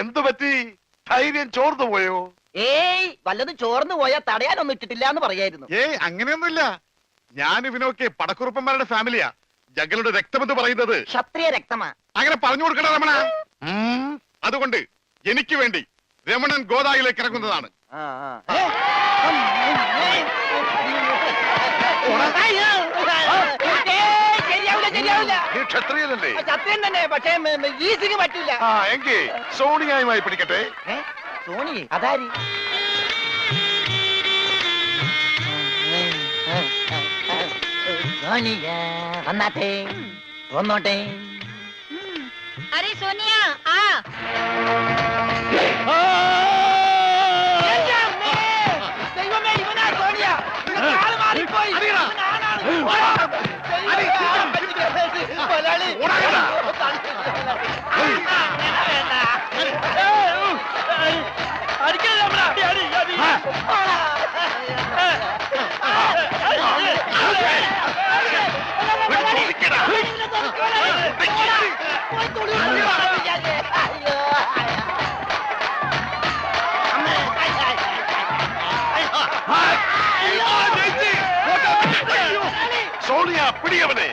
എന്തു പറ്റി? ധൈര്യം ചോർന്നു പോയോ? ഏയ് വല്ലതും ചോർന്നു പോയാ തടയാനൊന്നും ഇട്ടിട്ടില്ല എന്ന് പറയായിരുന്നു. ഏയ് അങ്ങനെയൊന്നുമില്ല. ഞാൻ ഇവനൊക്കെ പടക്കുറുപ്പന്മാരുടെ ഫാമിലിയാ. ജഗലുടെ രക്തമെന്ന് പറയുന്നത് ക്ഷത്രിയ രക്തമാ. അങ്ങനെ പറഞ്ഞു കൊടുക്കണ രമണ. അതുകൊണ്ട് എനിക്ക് വേണ്ടി രമണൻ ഗോദായിലേക്ക് ഇറങ്ങുന്നതാണ്. ക്ഷത്രിയനല്ലേ? ക്ഷത്രിയൻ തന്നെ, പക്ഷേ ഈസിന് പറ്റില്ല. എങ്കിൽ സോണിയായുമായി പിടിക്കട്ടെ. സോണി അതാരി? സോണിയ വന്നാട്ടെ, വന്നോട്ടെ. अरे सोनिया आ ദൈവമേ, ഇവനാ സോണിയ. കാല് മാറിപ്പോയി. സോണിയ പിടിയവനെ.